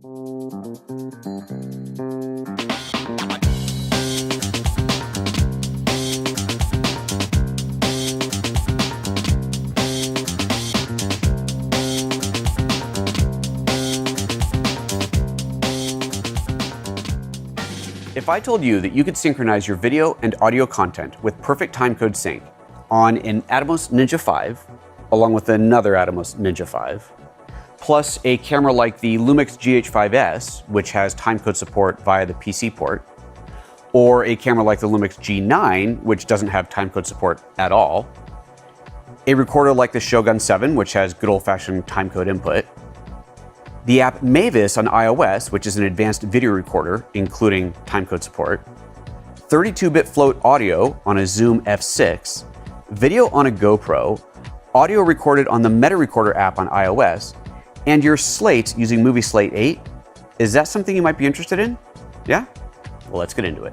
If I told you that you could synchronize your video and audio content with perfect timecode sync on an Atomos Ninja V, along with another Atomos Ninja V, plus a camera like the Lumix GH5S, which has timecode support via the PC port, or a camera like the Lumix G9, which doesn't have timecode support at all, a recorder like the Shogun 7, which has good old-fashioned timecode input, the app Mavis on iOS, which is an advanced video recorder, including timecode support, 32-bit float audio on a Zoom F6, video on a GoPro, audio recorded on the Meta Recorder app on iOS, and your slate using Movie Slate 8. Is that something you might be interested in? Yeah? Well, let's get into it.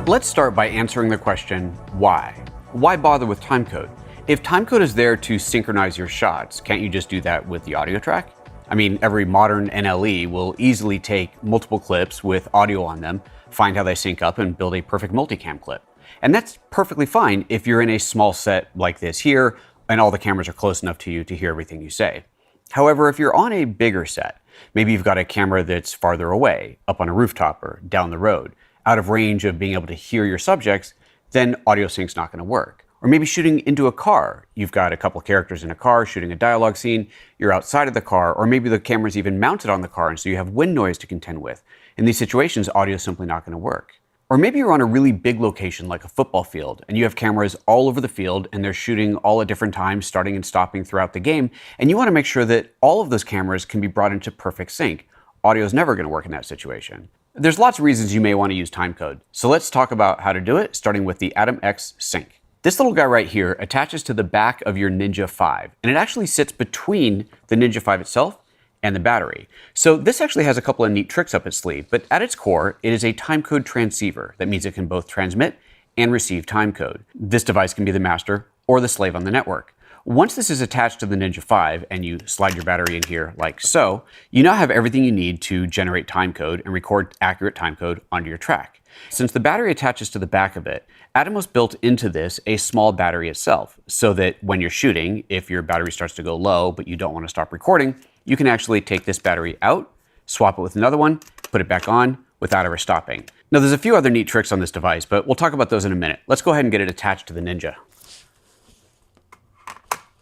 Let's start by answering the question, why? Why bother with timecode? If timecode is there to synchronize your shots, can't you just do that with the audio track? I mean, every modern NLE will easily take multiple clips with audio on them, find how they sync up, and build a perfect multicam clip. And that's perfectly fine if you're in a small set like this here, and all the cameras are close enough to you to hear everything you say. However, if you're on a bigger set, maybe you've got a camera that's farther away, up on a rooftop or down the road, out of range of being able to hear your subjects, then audio sync's not going to work. Or maybe shooting into a car. You've got a couple characters in a car shooting a dialogue scene, you're outside of the car, or maybe the camera's even mounted on the car and so you have wind noise to contend with. In these situations, audio is simply not going to work. Or maybe you're on a really big location like a football field and you have cameras all over the field and they're shooting all at different times, starting and stopping throughout the game, and you want to make sure that all of those cameras can be brought into perfect sync. Audio is never going to work in that situation. There's lots of reasons you may want to use timecode, so let's talk about how to do it, starting with the AtomX SYNC. This little guy right here attaches to the back of your Ninja V, and it actually sits between the Ninja V itself and the battery. So this actually has a couple of neat tricks up its sleeve, but at its core, it is a Timecode Transceiver. That means it can both transmit and receive timecode. This device can be the master or the slave on the network. Once this is attached to the Ninja V and you slide your battery in here like so, you now have everything you need to generate timecode and record accurate timecode onto your track. Since the battery attaches to the back of it, Atomos built into this a small battery itself, so that when you're shooting, if your battery starts to go low but you don't want to stop recording, you can actually take this battery out, swap it with another one, put it back on without ever stopping. Now there's a few other neat tricks on this device, but we'll talk about those in a minute. Let's go ahead and get it attached to the Ninja.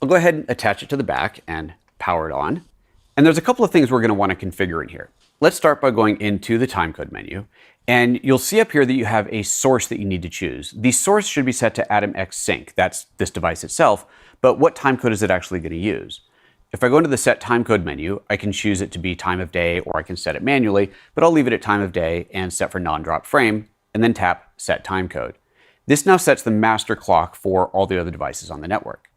I'll go ahead and attach it to the back and power it on. And there's a couple of things we're going to want to configure in here. Let's start by going into the timecode menu. And you'll see up here that you have a source that you need to choose. The source should be set to AtomX SYNC. That's this device itself. But what timecode is it actually going to use? If I go into the Set Timecode menu, I can choose it to be time of day, or I can set it manually, but I'll leave it at time of day and set for non-drop frame, and then tap Set Timecode. This now sets the master clock for all the other devices on the network.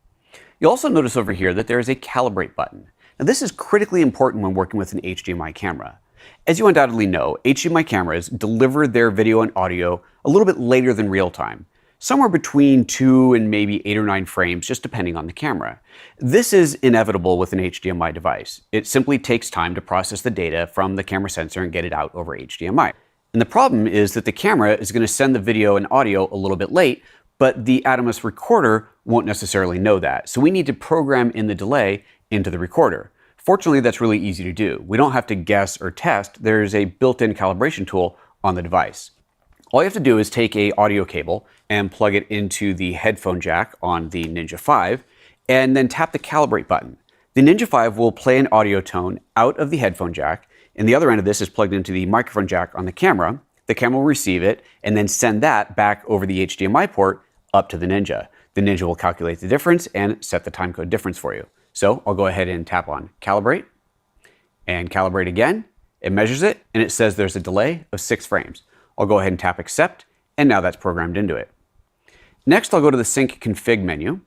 You'll also notice over here that there is a Calibrate button. Now this is critically important when working with an HDMI camera. As you undoubtedly know, HDMI cameras deliver their video and audio a little bit later than real time, somewhere between 2 and maybe 8 or 9 frames, just depending on the camera. This is inevitable with an HDMI device. It simply takes time to process the data from the camera sensor and get it out over HDMI. And the problem is that the camera is going to send the video and audio a little bit late, but the Atomos recorder won't necessarily know that. So we need to program in the delay into the recorder. Fortunately, that's really easy to do. We don't have to guess or test. There's a built-in calibration tool on the device. All you have to do is take an audio cable and plug it into the headphone jack on the Ninja V, and then tap the Calibrate button. The Ninja V will play an audio tone out of the headphone jack, and the other end of this is plugged into the microphone jack on the camera. The camera will receive it and then send that back over the HDMI port up to the Ninja. The Ninja will calculate the difference and set the timecode difference for you. So I'll go ahead and tap on Calibrate and Calibrate again. It measures it and it says there's a delay of 6 frames. I'll go ahead and tap Accept, and now that's programmed into it. Next, I'll go to the Sync Config menu,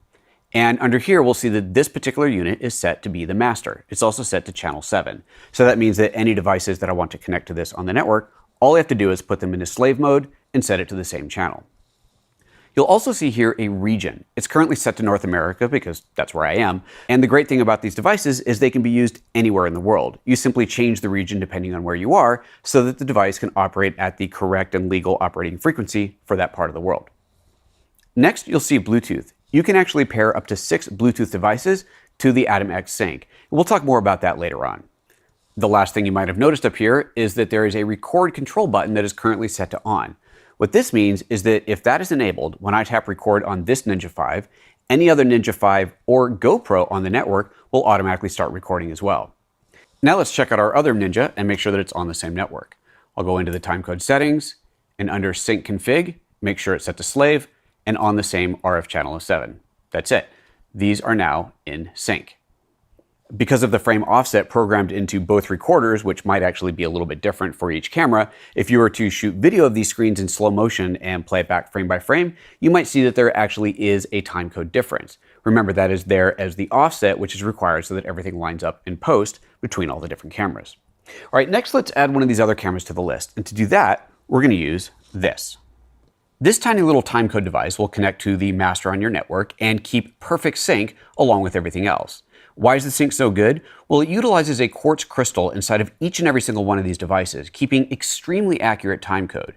and under here we'll see that this particular unit is set to be the master. It's also set to channel 7. So that means that any devices that I want to connect to this on the network, all I have to do is put them into slave mode and set it to the same channel. You'll also see here a region. It's currently set to North America because that's where I am. And the great thing about these devices is they can be used anywhere in the world. You simply change the region depending on where you are so that the device can operate at the correct and legal operating frequency for that part of the world. Next, you'll see Bluetooth. You can actually pair up to 6 Bluetooth devices to the AtomX SYNC. We'll talk more about that later on. The last thing you might have noticed up here is that there is a record control button that is currently set to on. What this means is that if that is enabled, when I tap record on this Ninja V, any other Ninja V or GoPro on the network will automatically start recording as well. Now let's check out our other Ninja and make sure that it's on the same network. I'll go into the timecode settings and under sync config, make sure it's set to slave and on the same RF channel of 7. That's it. These are now in sync. Because of the frame offset programmed into both recorders, which might actually be a little bit different for each camera, if you were to shoot video of these screens in slow motion and play it back frame by frame, you might see that there actually is a timecode difference. Remember, that is there as the offset, which is required so that everything lines up in post between all the different cameras. All right, next let's add one of these other cameras to the list. And to do that, we're going to use this. This tiny little timecode device will connect to the master on your network and keep perfect sync along with everything else. Why is the sync so good? Well, it utilizes a quartz crystal inside of each and every single one of these devices, keeping extremely accurate timecode.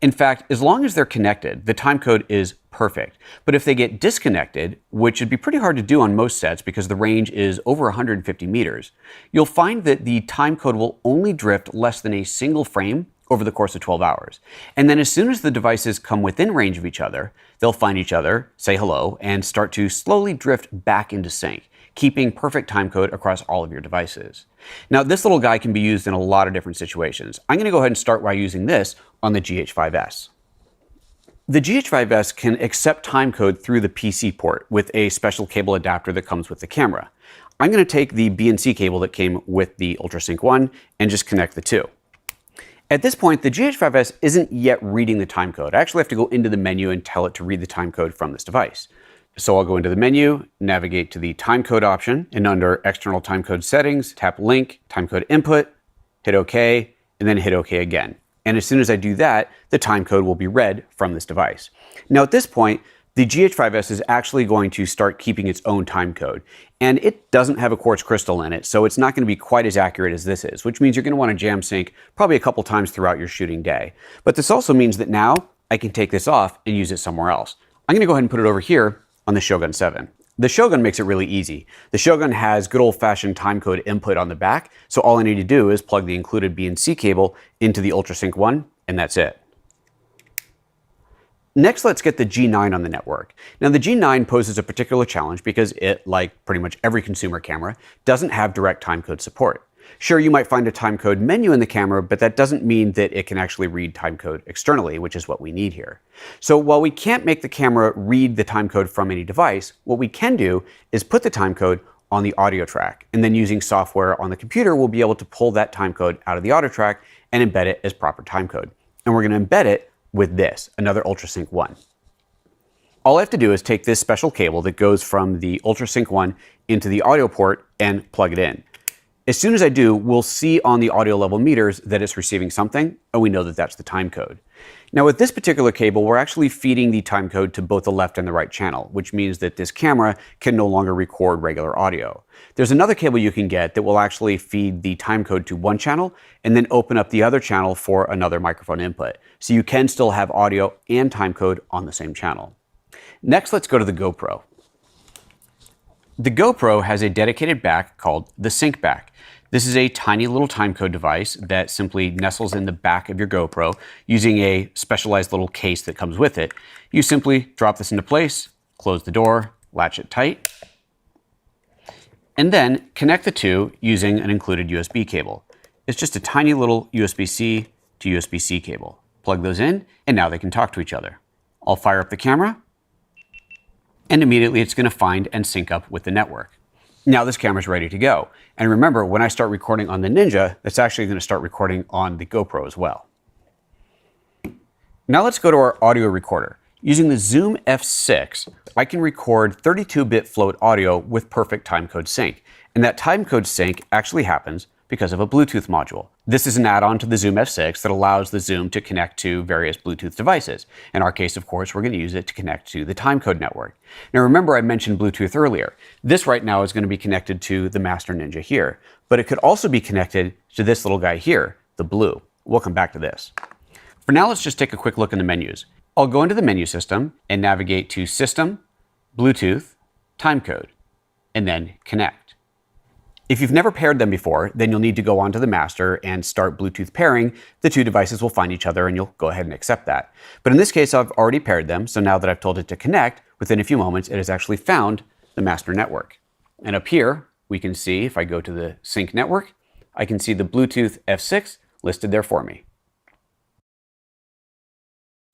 In fact, as long as they're connected, the timecode is perfect. But if they get disconnected, which would be pretty hard to do on most sets because the range is over 150 meters, you'll find that the timecode will only drift less than a single frame over the course of 12 hours. And then as soon as the devices come within range of each other, they'll find each other, say hello, and start to slowly drift back into sync, keeping perfect timecode across all of your devices. Now, this little guy can be used in a lot of different situations. I'm going to go ahead and start by using this on the GH5S. The GH5S can accept timecode through the PC port with a special cable adapter that comes with the camera. I'm going to take the BNC cable that came with the UltraSync 1 and just connect the two. At this point, the GH5S isn't yet reading the timecode. I actually have to go into the menu and tell it to read the timecode from this device. So I'll go into the menu, navigate to the timecode option, and under external timecode settings, tap link, timecode input, hit OK, and then hit OK again. And as soon as I do that, the timecode will be read from this device. Now at this point, the GH5S is actually going to start keeping its own timecode. And it doesn't have a quartz crystal in it, so it's not going to be quite as accurate as this is, which means you're going to want to jam sync probably a couple times throughout your shooting day. But this also means that now I can take this off and use it somewhere else. I'm going to go ahead and put it over here on the Shogun 7. The Shogun makes it really easy. The Shogun has good old-fashioned timecode input on the back, so all I need to do is plug the included BNC cable into the UltraSync 1, and that's it. Next, let's get the G9 on the network. Now, the G9 poses a particular challenge because it, like pretty much every consumer camera, doesn't have direct timecode support. Sure, you might find a timecode menu in the camera, but that doesn't mean that it can actually read timecode externally, which is what we need here. So while we can't make the camera read the timecode from any device, what we can do is put the timecode on the audio track, and then using software on the computer, we'll be able to pull that timecode out of the audio track and embed it as proper timecode. And we're going to embed it with this, another UltraSync 1. All I have to do is take this special cable that goes from the UltraSync 1 into the audio port and plug it in. As soon as I do, we'll see on the audio level meters that it's receiving something, and we know that that's the timecode. Now with this particular cable, we're actually feeding the timecode to both the left and the right channel, which means that this camera can no longer record regular audio. There's another cable you can get that will actually feed the timecode to one channel and then open up the other channel for another microphone input. So you can still have audio and timecode on the same channel. Next, let's go to the GoPro. The GoPro has a dedicated back called the Sync back. This is a tiny little timecode device that simply nestles in the back of your GoPro using a specialized little case that comes with it. You simply drop this into place, close the door, latch it tight, and then connect the two using an included USB cable. It's just a tiny little USB-C to USB-C cable. Plug those in, and now they can talk to each other. I'll fire up the camera, and immediately it's going to find and sync up with the network. Now this camera's ready to go. And remember, when I start recording on the Ninja, that's actually going to start recording on the GoPro as well. Now let's go to our audio recorder. Using the Zoom F6, I can record 32-bit float audio with perfect timecode sync. And that timecode sync actually happens because of a Bluetooth module. This is an add-on to the Zoom F6 that allows the Zoom to connect to various Bluetooth devices. In our case, of course, we're going to use it to connect to the Timecode network. Now remember, I mentioned Bluetooth earlier. This right now is going to be connected to the Master Ninja here, but it could also be connected to this little guy here, the blue. We'll come back to this. For now, let's just take a quick look in the menus. I'll go into the menu system and navigate to System, Bluetooth, Timecode, and then Connect. If you've never paired them before, then you'll need to go onto the master and start Bluetooth pairing. The two devices will find each other and you'll go ahead and accept that. But in this case, I've already paired them. So now that I've told it to connect, within a few moments, it has actually found the master network. And up here, we can see, if I go to the sync network, I can see the Bluetooth F6 listed there for me.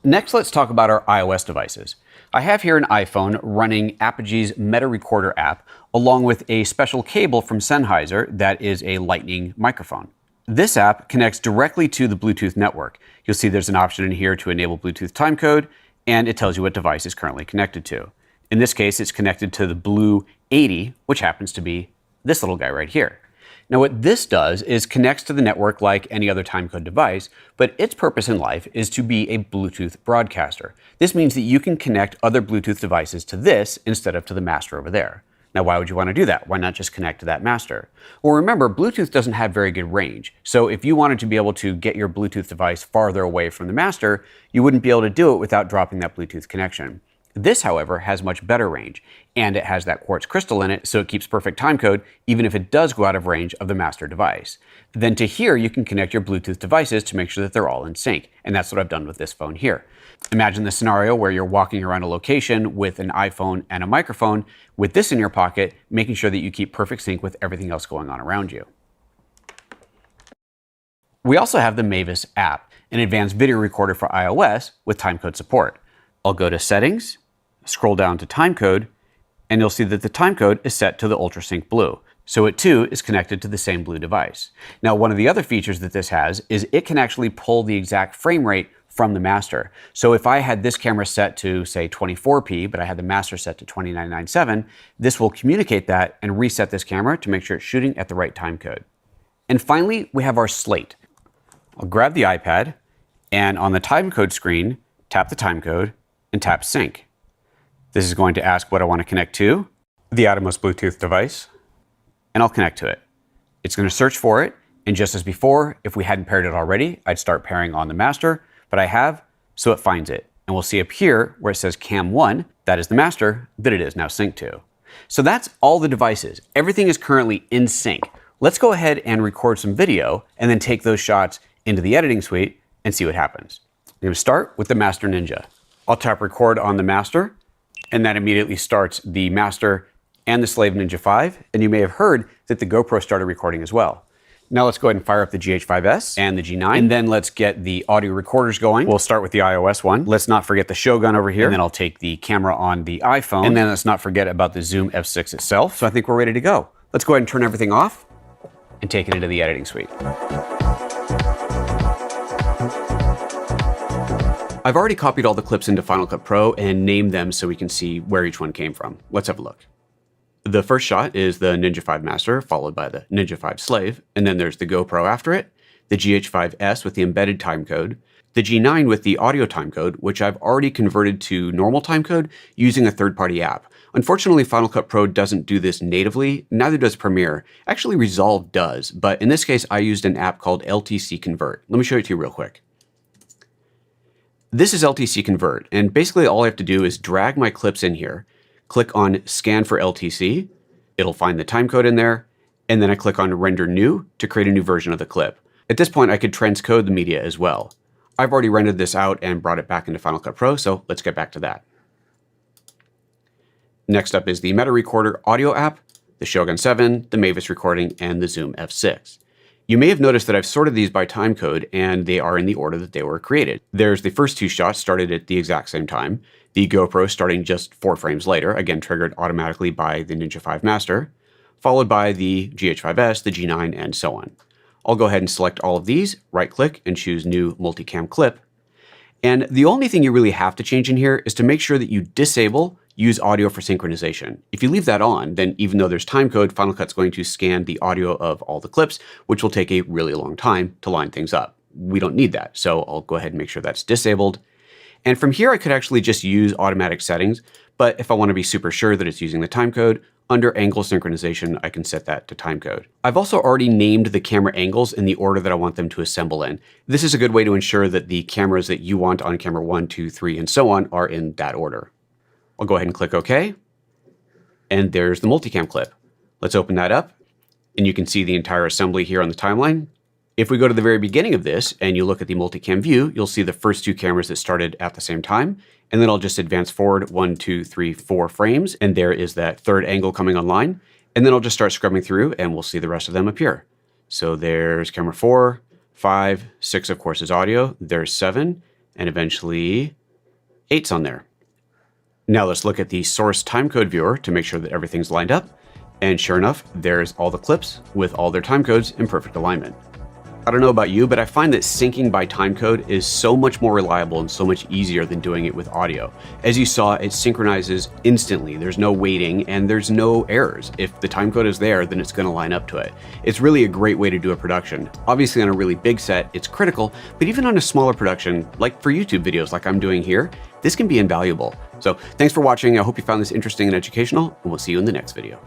Next, let's talk about our iOS devices. I have here an iPhone running Apogee's Meta Recorder app, along with a special cable from Sennheiser that is a Lightning microphone. This app connects directly to the Bluetooth network. You'll see there's an option in here to enable Bluetooth timecode, and it tells you what device is currently connected to. In this case, it's connected to the Blue 80, which happens to be this little guy right here. Now what this does is connects to the network like any other timecode device, but its purpose in life is to be a Bluetooth broadcaster. This means that you can connect other Bluetooth devices to this instead of to the master over there. Now why would you want to do that? Why not just connect to that master? Well, remember, Bluetooth doesn't have very good range. So if you wanted to be able to get your Bluetooth device farther away from the master, you wouldn't be able to do it without dropping that Bluetooth connection. This, however, has much better range, and it has that quartz crystal in it, so it keeps perfect timecode even if it does go out of range of the master device. Then to here, you can connect your Bluetooth devices to make sure that they're all in sync, and that's what I've done with this phone here. Imagine the scenario where you're walking around a location with an iPhone and a microphone, with this in your pocket, making sure that you keep perfect sync with everything else going on around you. We also have the Mavis app, an advanced video recorder for iOS with timecode support. I'll go to Settings, scroll down to Timecode, and you'll see that the timecode is set to the UltraSync Blue. So it too is connected to the same Blue device. Now, one of the other features that this has is it can actually pull the exact frame rate from the master. So if I had this camera set to, say, 24p, but I had the master set to 2997, this will communicate that and reset this camera to make sure it's shooting at the right timecode. And finally, we have our slate. I'll grab the iPad, and on the timecode screen, tap the timecode, and tap Sync. This is going to ask what I want to connect to, the Atomos Bluetooth device, and I'll connect to it. It's going to search for it, and just as before, if we hadn't paired it already, I'd start pairing on the master, but I have, so it finds it. And we'll see up here where it says Cam 1, that is the master that it is now synced to. So that's all the devices. Everything is currently in sync. Let's go ahead and record some video and then take those shots into the editing suite and see what happens. I'm going to start with the Master Ninja. I'll tap record on the master, and that immediately starts the master and the Slave Ninja V, and you may have heard that the GoPro started recording as well. Now let's go ahead and fire up the GH5S and the G9, and then let's get the audio recorders going. We'll start with the iOS one. Let's not forget the Shogun over here, and then I'll take the camera on the iPhone, and then let's not forget about the Zoom F6 itself. So I think we're ready to go. Let's go ahead and turn everything off and take it into the editing suite. I've already copied all the clips into Final Cut Pro and named them so we can see where each one came from. Let's have a look. The first shot is the Ninja V Master, followed by the Ninja V Slave, and then there's the GoPro after it, the GH5S with the embedded timecode, the G9 with the audio timecode, which I've already converted to normal timecode using a third-party app. Unfortunately, Final Cut Pro doesn't do this natively, neither does Premiere. Actually, Resolve does, but in this case, I used an app called Ltc Convert. Let me show it to you real quick. This is Ltc Convert, and basically all I have to do is drag my clips in here, click on Scan for LTC, it'll find the timecode in there, and then I click on Render New to create a new version of the clip. At this point, I could transcode the media as well. I've already rendered this out and brought it back into Final Cut Pro, so let's get back to that. Next up is the Meta Recorder audio app, the Shogun 7, the Mavis recording, and the Zoom F6. You may have noticed that I've sorted these by timecode, and they are in the order that they were created. There's the first two shots started at the exact same time, the GoPro starting just 4 frames later, again triggered automatically by the Ninja V Master, followed by the GH5S, the G9, and so on. I'll go ahead and select all of these, right-click, and choose New Multicam Clip. And the only thing you really have to change in here is to make sure that you disable use audio for synchronization. If you leave that on, then even though there's timecode, Final Cut's going to scan the audio of all the clips, which will take a really long time to line things up. We don't need that, so I'll go ahead and make sure that's disabled. And from here, I could actually just use automatic settings, but if I want to be super sure that it's using the timecode, under angle synchronization, I can set that to timecode. I've also already named the camera angles in the order that I want them to assemble in. This is a good way to ensure that the cameras that you want on camera 1, 2, 3, and so on are in that order. I'll go ahead and click OK. And there's the multicam clip. Let's open that up, and you can see the entire assembly here on the timeline. If we go to the very beginning of this and you look at the multicam view, you'll see the first 2 cameras that started at the same time. And then I'll just advance forward 1, 2, 3, 4 frames. And there is that third angle coming online. And then I'll just start scrubbing through and we'll see the rest of them appear. So there's camera 4, 5, 6, of course, is audio. There's 7, and eventually 8's on there. Now let's look at the source timecode viewer to make sure that everything's lined up. And sure enough, there's all the clips with all their timecodes in perfect alignment. I don't know about you, but I find that syncing by timecode is so much more reliable and so much easier than doing it with audio. As you saw, it synchronizes instantly. There's no waiting and there's no errors. If the timecode is there, then it's going to line up to it. It's really a great way to do a production. Obviously on a really big set, it's critical, but even on a smaller production, like for YouTube videos like I'm doing here, this can be invaluable. So thanks for watching. I hope you found this interesting and educational, and we'll see you in the next video.